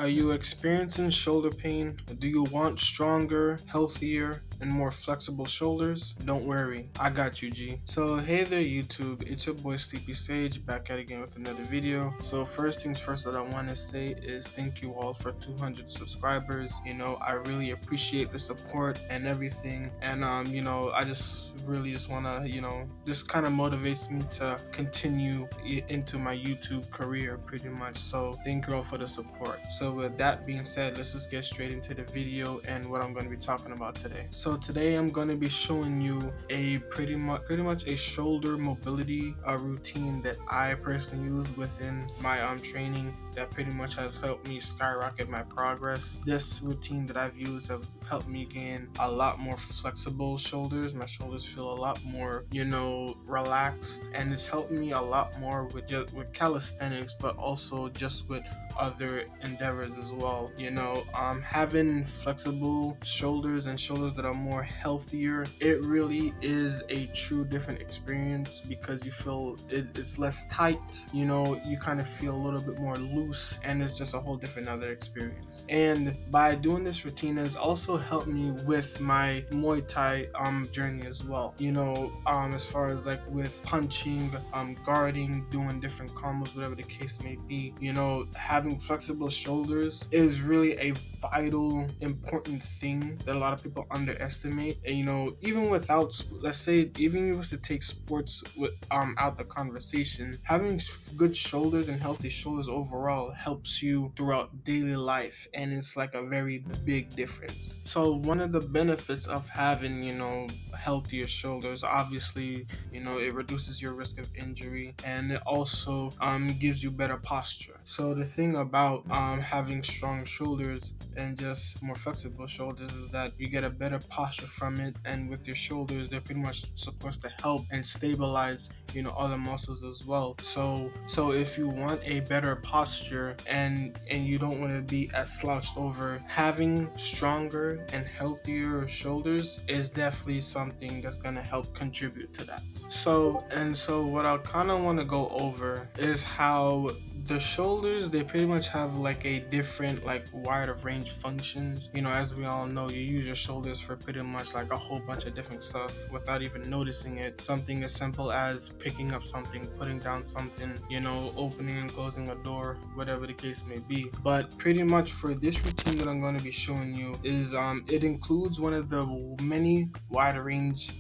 Are you experiencing shoulder pain? Do you want stronger, healthier, and more flexible shoulders? Don't worry, I got you, G. So hey there YouTube, it's your boy Sleepy Sage back at again with another video. So first things first that I want to say is thank you all for 200 subscribers. I really appreciate the support and everything, and I just really just want to just kind of motivates me to continue into my YouTube career pretty much. So thank you all for the support. So with that being said, let's just get straight into the video and what I'm going to be talking about today. So today I'm going to be showing you a pretty much a shoulder mobility routine that I personally use within my training that pretty much has helped me skyrocket my progress. This routine that I've used have helped me gain a lot more flexible shoulders. My shoulders feel a lot more relaxed, and it's helped me a lot more with calisthenics, but also just with other endeavors as well. Having flexible shoulders and shoulders that are more healthier, it really is a true different experience because you feel it's less tight. You kind of feel a little bit more loose, and it's just a whole different other experience. And by doing this routine has also helped me with my Muay Thai journey as well. As far as like with punching, guarding, doing different combos, whatever the case may be. Having flexible shoulders is really a vital, important thing that a lot of people underestimate. And even without, let's say, even if you was to take sports out the conversation, having good shoulders and healthy shoulders overall helps you throughout daily life, and it's like a very big difference. So one of the benefits of having healthier shoulders, obviously, it reduces your risk of injury, and it also gives you better posture. So the thing about having strong shoulders and just more flexible shoulders is that you get a better posture from it, and with your shoulders, they're pretty much supposed to help and stabilize other muscles as well. So if you want a better posture and you don't want to be as slouched over, having stronger and healthier shoulders is definitely something that's going to help contribute to that. So what I kind of want to go over is how the shoulders, they pretty much have like a different, like, wider range functions. As we all know, you use your shoulders for pretty much like a whole bunch of different stuff without even noticing it. Something as simple as picking up something, putting down something, opening and closing a door, whatever the case may be. But pretty much for this routine that I'm going to be showing you is it includes one of the many wide range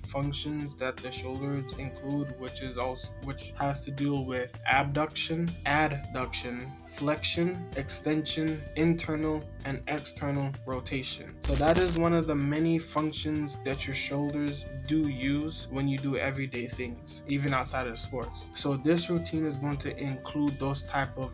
functions that the shoulders include, which has to do with abduction, adduction, flexion, extension, internal and external rotation. So that is one of the many functions that your shoulders do use when you do everyday things, even outside of sports. So this routine is going to include those type of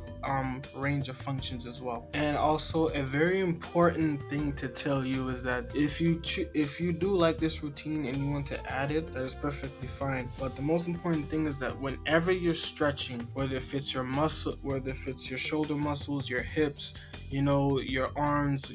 range of functions as well. And also a very important thing to tell you is that if you do like this routine and you want to add it, that is perfectly fine. But the most important thing is that whenever you're stretching, whether it fits your muscle, whether it fits your shoulder muscles, your hips, your arms,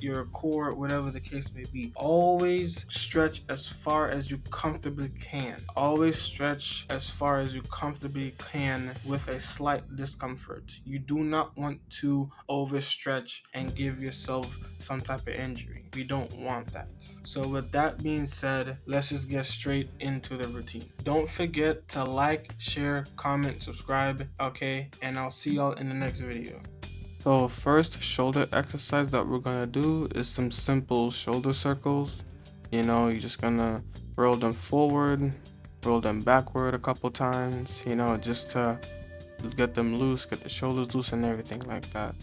your core, whatever the case may be, always stretch as far as you comfortably can. Always stretch as far as you comfortably can with a slight discomfort. You do not want to overstretch and give yourself some type of injury. We don't want that. So with that being said, let's just get straight into the routine. Don't forget to like, share, comment, subscribe, okay? And I'll see y'all in the next video. So first shoulder exercise that we're gonna do is some simple shoulder circles. You're just gonna roll them forward, roll them backward a couple times, just to get them loose, get the shoulders loose and everything like that.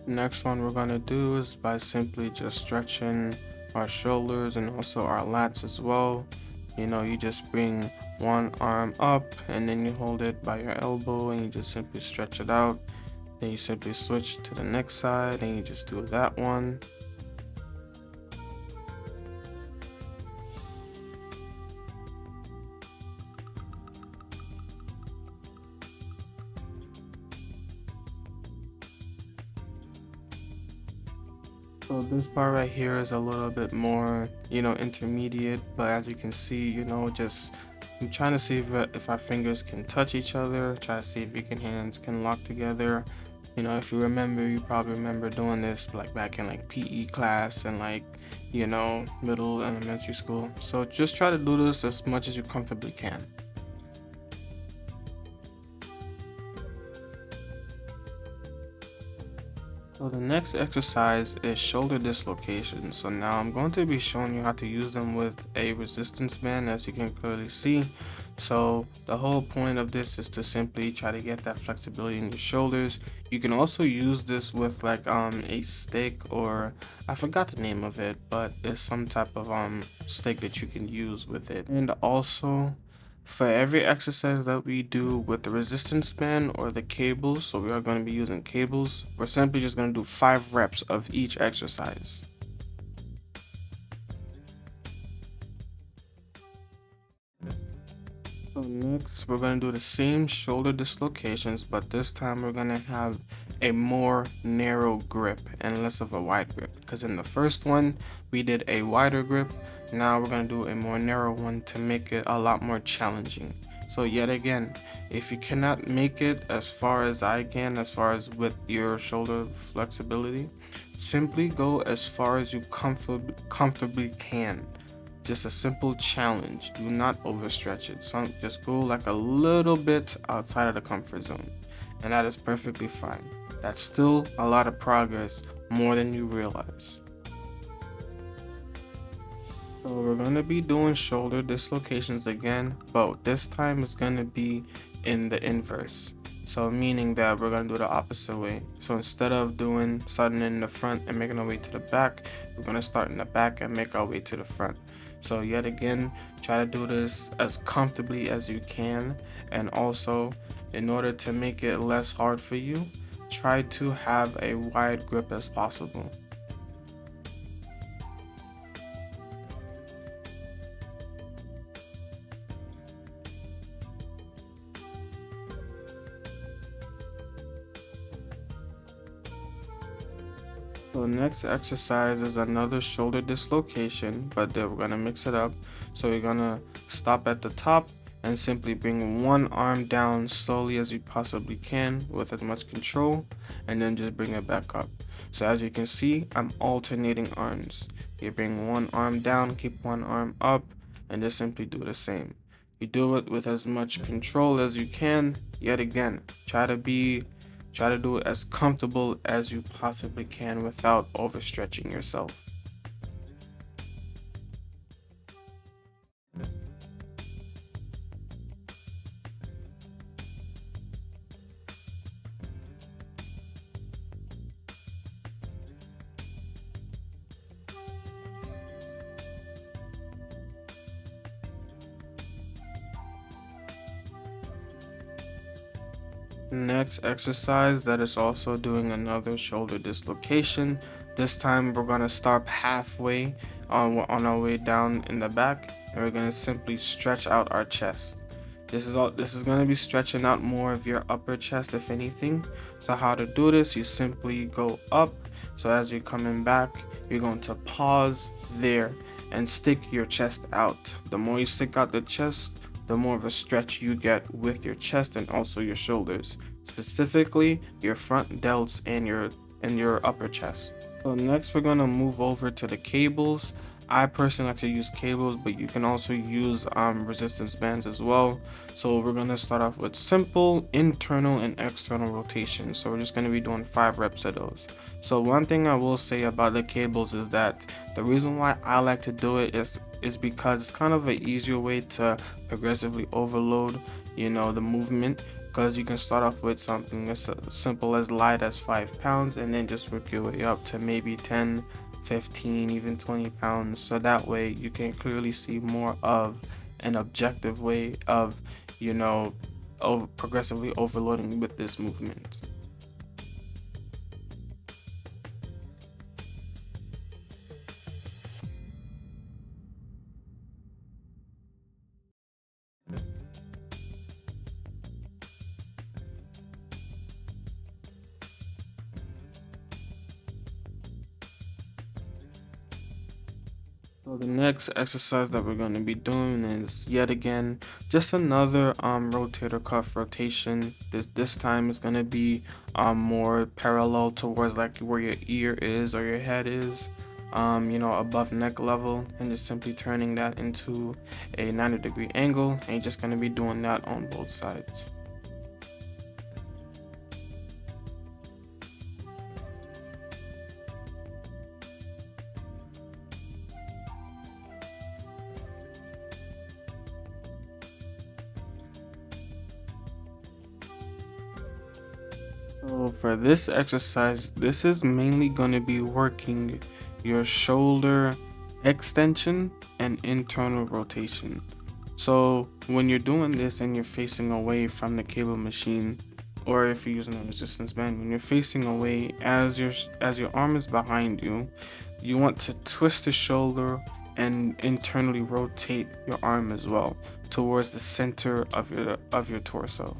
Next one we're gonna do is by simply just stretching our shoulders and also our lats as well. You just bring one arm up and then you hold it by your elbow and you just simply stretch it out. Then you simply switch to the next side and you just do that one. So this part right here is a little bit more, intermediate, but as you can see, just I'm trying to see if our fingers can touch each other, try to see if your hands can lock together. You know, if you remember, you probably remember doing this like back in like PE class and like, you know, middle elementary school. So just try to do this as much as you comfortably can. So the next exercise is shoulder dislocation. So now I'm going to be showing you how to use them with a resistance band, as you can clearly see. So the whole point of this is to simply try to get that flexibility in your shoulders. You can also use this with like a stick, or I forgot the name of it, but it's some type of stick that you can use with it. And also, for every exercise that we do with the resistance band or the cables, so we are going to be using cables, we're simply just going to do 5 reps of each exercise. So next, we're going to do the same shoulder dislocations, but this time we're going to have a more narrow grip and less of a wide grip, because in the first one we did a wider grip. Now we're going to do a more narrow one to make it a lot more challenging. So yet again, if you cannot make it as far as I can, as far as with your shoulder flexibility, simply go as far as you comfortably can. Just a simple challenge. Do not overstretch it. Just go like a little bit outside of the comfort zone, and that is perfectly fine. That's still a lot of progress, more than you realize. So we're going to be doing shoulder dislocations again, but this time it's going to be in the inverse. So meaning that we're going to do the opposite way. So instead of starting in the front and making our way to the back, we're going to start in the back and make our way to the front. So yet again, try to do this as comfortably as you can, and also in order to make it less hard for you, try to have a wide grip as possible. So next exercise is another shoulder dislocation, but then we're gonna mix it up. So you're gonna stop at the top and simply bring one arm down slowly as you possibly can with as much control, and then just bring it back up. So as you can see, I'm alternating arms. You bring one arm down, keep one arm up, and just simply do the same. You do it with as much control as you can. Yet again, try to do it as comfortable as you possibly can without overstretching yourself. Next exercise, that is also doing another shoulder dislocation. This time we're gonna start halfway on our way down in the back, and we're gonna simply stretch out our chest. This is gonna be stretching out more of your upper chest, if anything. So how to do this? You simply go up. So as you're coming back, you're going to pause there and stick your chest out. The more you stick out the chest, the more of a stretch you get with your chest and also your shoulders, specifically your front delts and your upper chest. So next we're gonna move over to the cables. I personally like to use cables, but you can also use resistance bands as well. So we're gonna start off with simple internal and external rotation. So we're just gonna be doing 5 reps of those. So one thing I will say about the cables is that the reason why I like to do it is because it's kind of an easier way to progressively overload, you know, the movement, because you can start off with something as simple as light as 5 pounds and then just work your way up to maybe 10, 15, even 20 pounds. So that way you can clearly see more of an objective way of, you know, progressively overloading with this movement. So the next exercise that we're going to be doing is yet again just another rotator cuff rotation. This time is going to be more parallel towards like where your ear is or your head is, you know, above neck level, and just simply turning that into a 90-degree angle, and you're just going to be doing that on both sides. So for this exercise, this is mainly going to be working your shoulder extension and internal rotation. So when you're doing this and you're facing away from the cable machine, or if you're using a resistance band, when you're facing away, as your arm is behind you, you want to twist the shoulder and internally rotate your arm as well towards the center of your torso.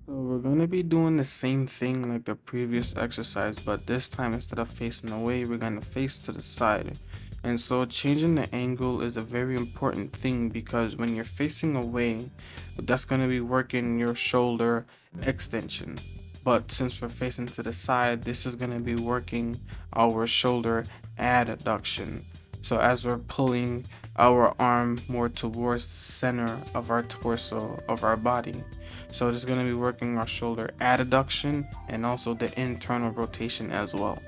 So we're gonna be doing the same thing like the previous exercise, but this time instead of facing away, we're gonna face to the side. And so changing the angle is a very important thing, because when you're facing away, that's gonna be working your shoulder extension. But since we're facing to the side, this is gonna be working our shoulder adduction. So as we're pulling our arm more towards the center of our torso, of our body. So it's going to be working our shoulder adduction and also the internal rotation as well.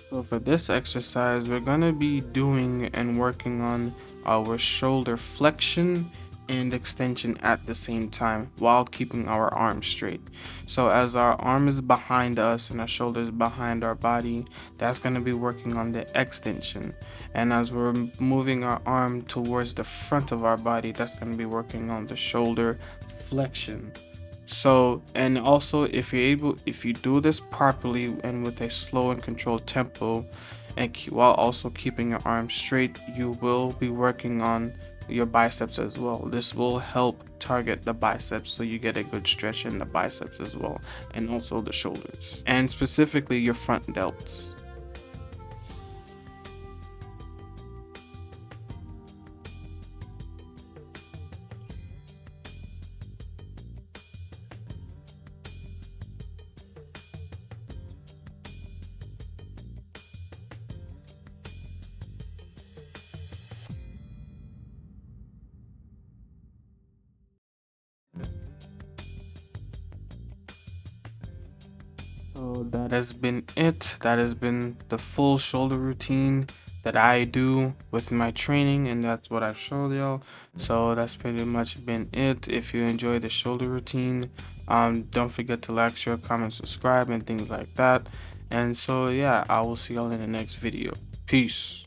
So for this exercise, we're gonna be doing and working on our shoulder flexion and extension at the same time while keeping our arm straight. So as our arm is behind us and our shoulder is behind our body, that's gonna be working on the extension. And as we're moving our arm towards the front of our body, that's gonna be working on the shoulder flexion. So, and also if you do this properly and with a slow and controlled tempo, and while also keeping your arms straight, you will be working on your biceps as well. This will help target the biceps, so you get a good stretch in the biceps as well, and also the shoulders, and specifically your front delts. So that has been it. That has been the full shoulder routine that I do with my training, and that's what I've showed y'all. So that's pretty much been it. If you enjoy the shoulder routine, don't forget to like, share, comment, subscribe, and things like that. And so yeah, I will see y'all in the next video. Peace.